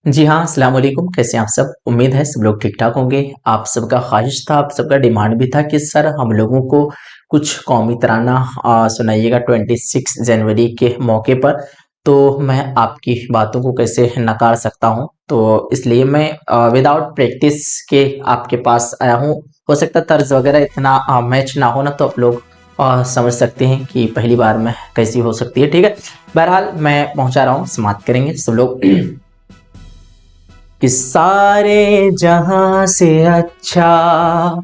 जी हाँ, अस्सलाम वालेकुम। कैसे हैं आप सब? उम्मीद है सब लोग ठीक-ठाक होंगे। आप सबका ख़्वाहिश था, आप सबका डिमांड भी था कि सर हम लोगों को कुछ कौमी तराना सुनाइएगा 26 जनवरी के मौके पर। तो मैं आपकी बातों को कैसे नकार सकता हूँ? तो इसलिए मैं विदाउट प्रैक्टिस के आपके पास आया हूँ। हो सकता है तर्ज़ वग़ैरह इतना मैच ना हो ना, तो आप लोग समझ सकते हैं कि पहली बार में कैसी हो सकती है, ठीक है? बहरहाल मैं पहुँचा रहा हूँ, समाप्त करेंगे सब लोग। कि सारे जहां से अच्छा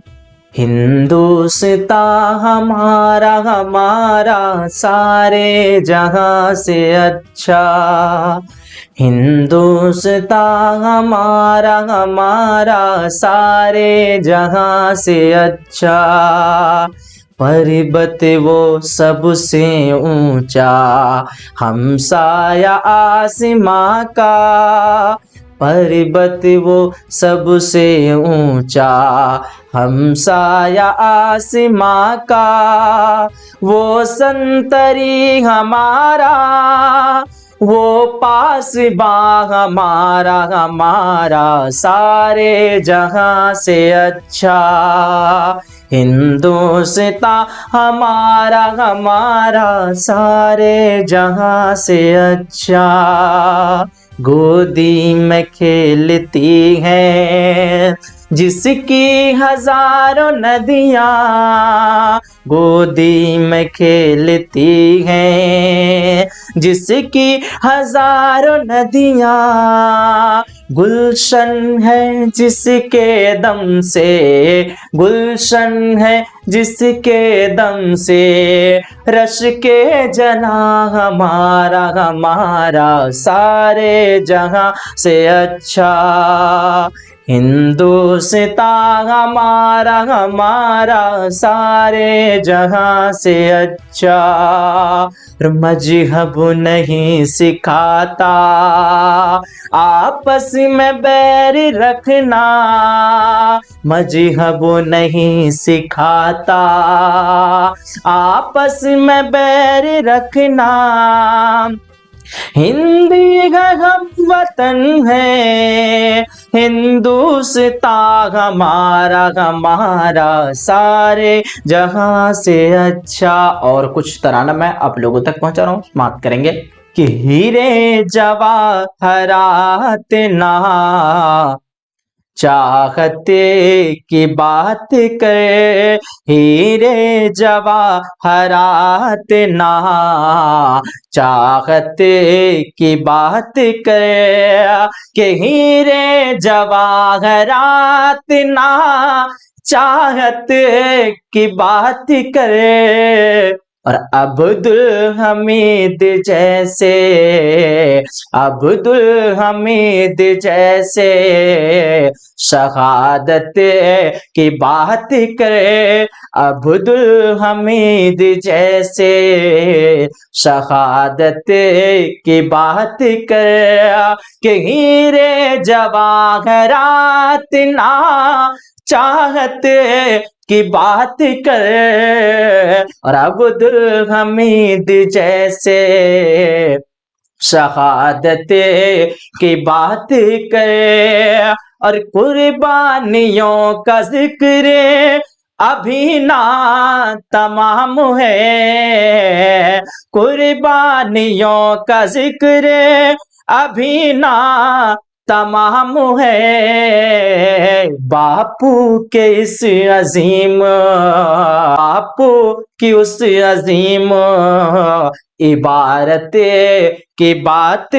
हिंदुस्तां हमारा हमारा, सारे जहां से अच्छा हिंदुस्तां हमारा हमारा, सारे जहां से अच्छा। पर्वत वो सबसे ऊंचा, हमसाया आसमां का। पर्वत वो सबसे ऊंचा, हमसाया आसमां का। वो संतरी हमारा, वो पासबा हमारा हमारा, सारे जहां से अच्छा हिंदुस्तां हमारा हमारा, सारे जहां से अच्छा। गोदी में खेलती है जिसकी हजारों नदियाँ, गोदी में खेलती है जिसकी हजारों नदियाँ। गुलशन है जिसके दम से, गुलशन है जिसके दम से, रश के जना हमारा हमारा, सारे जहां से अच्छा हिंदुस्तां हमारा हमारा, सारे जहां से अच्छा। मजहब नहीं सिखाता आपस में बैर रखना, मजहब नहीं सिखाता आपस में बैर रखना। हिंदी का हम वतन है, हिंदुस्तां हमारा हमारा, सारे जहां से अच्छा। और कुछ तराना मैं आप लोगों तक पहुंचा रहा हूँ, समाप्त करेंगे। कि हीरे जवाहरात ना चाहते की बात करे, हीरे जवाहरात ना चाहते की बात करे। कि हीरे जवाहरात ना चाहत की बात करे। और अब्दुल हमीद जैसे, अब्दुल हमीद जैसे शहादत की बात करे। अब्दुल हमीद जैसे शहादत की बात करे। कि हीरे जवाहरात ना चाहत की बात करे। और अब्दुल हमीद जैसे शहादत की बात करे। और कुर्बानियों का जिक्र अभी ना तमाम है, कुर्बानियों का जिक्र अभी ना तमाम है। बापू के इस अजीम, बापू की उस अजीम इबारत की बात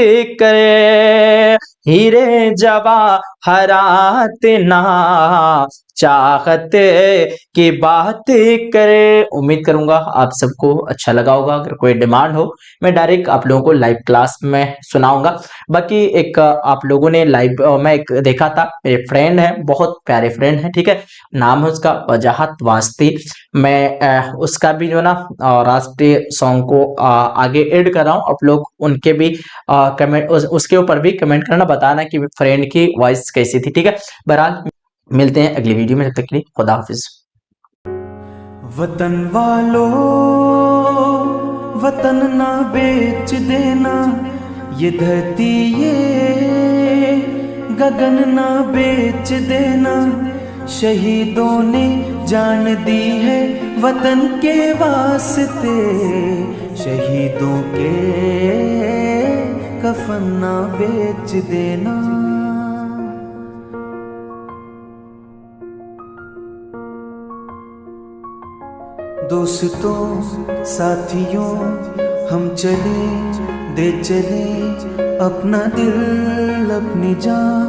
करे। हीरे जवाहरात ना चाहत की बात करे। उम्मीद करूंगा आप सबको अच्छा लगा होगा। अगर कोई डिमांड हो मैं डायरेक्ट आप लोगों को लाइव क्लास में सुनाऊंगा। बाकी एक आप लोगों ने लाइव मैं एक देखा था, मेरे फ्रेंड है, बहुत प्यारे फ्रेंड है, ठीक है, नाम है उसका वजाहत वास्ती। मैं उसका भी जो ना राष्ट्रीय सॉन्ग को आगे ऐड कर रहा हूँ। आप लोग उनके भी कमेंट उसके ऊपर भी कमेंट करना, बताना कि फ्रेंड की वॉइस कैसी थी, ठीक है। बहरहाल मिलते हैं अगली वीडियो में, तब तक के लिए खुदा हाफिज। वतन वालों वतन ना बेच देना, ये धरती ये गगन ना बेच देना, शहीदों ने जान दी है वतन के वास्ते, शहीदों के कफन ना बेच देना। दोस्तों साथियों हम चले दे चले अपना दिल अपनी जान,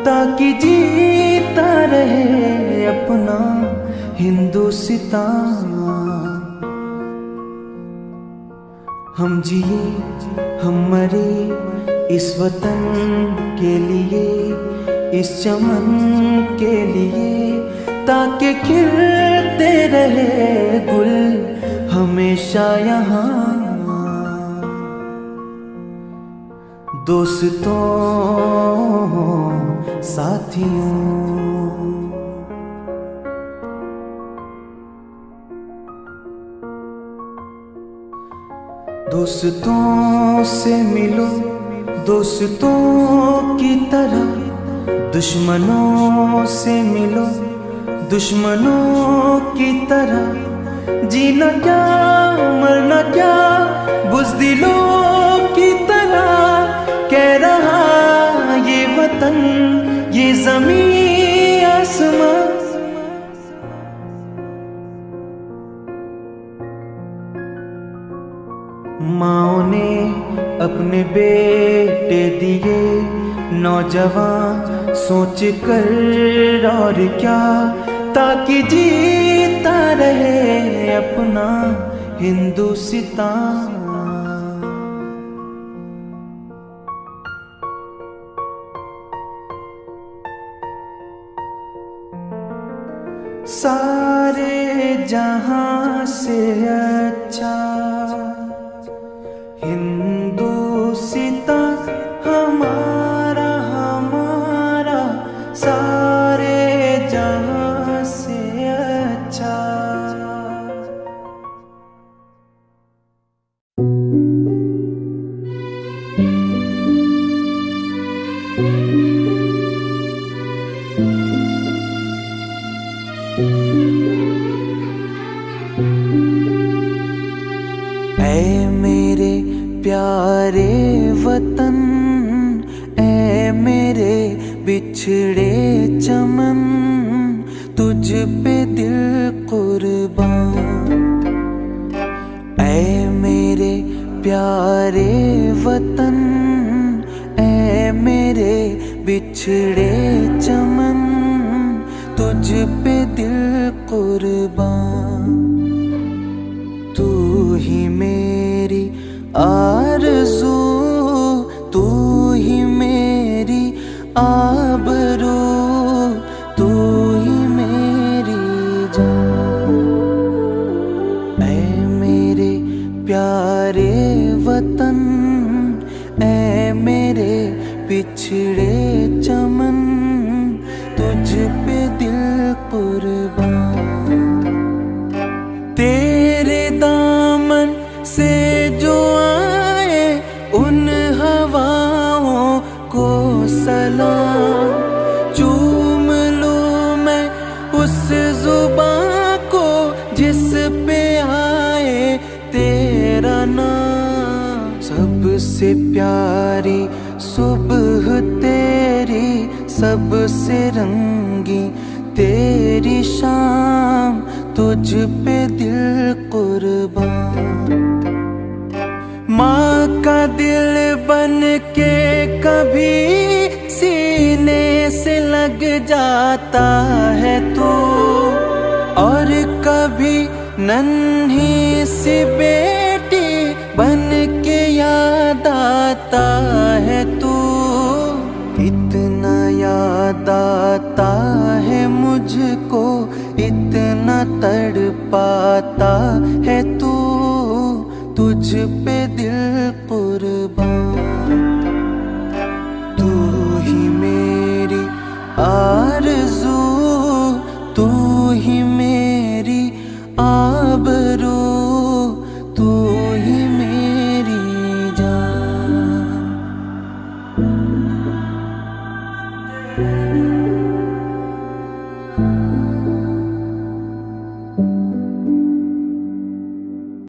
ताकि जीता रहे अपना हिंदुस्तान। हम जिए हम मरे इस वतन के लिए, इस चमन के लिए, ताकि खिलते रहे गुल हमेशा यहाँ। दोस्तों साथियों, दोस्तों से मिलो दोस्तों की तरह, दुश्मनों से मिलो दुश्मनों की तरह, जीना क्या मरना क्या बुज़दिलों की तरह, कह रहा ये वतन ये ज़मीं आसमां। माँओं ने अपने बेटे दिए नौजवान सोच कर और क्या, ताकि जीता रहे अपना हिंदुस्तान। सारे जहां से अच्छा हिंदुस्तान हमारा हमारा, सारे जहां से अच्छा। ऐ मेरे प्यारे वतन, ऐ मेरे बिछड़े चमन, तुझ पे दिल कुर्बान। ऐ मेरे प्यारे वतन, ऐ मेरे बिछड़े चमन, तुझ पे दिल कुर्बान। तू ही मेरी आरज़ू, तू ही मेरी आबरू, तू ही मेरी जान। ऐ मेरे प्यारे वतन, ऐ मेरे बिछड़े चमन, तुझ पे दिल कुर्बान। तेरे दामन से जो आए उन हवाओं को सलाम, चूम लूं मैं उस जुबां को जिस पे आए तेरा नाम। सबसे प्यारी सुबह तेरी, सबसे रंगी तेरी शाम, तुझ पे दिल कुर्बान। माँ का दिल बन के कभी सीने से लग जाता है तू, और कभी नन्ही सी बे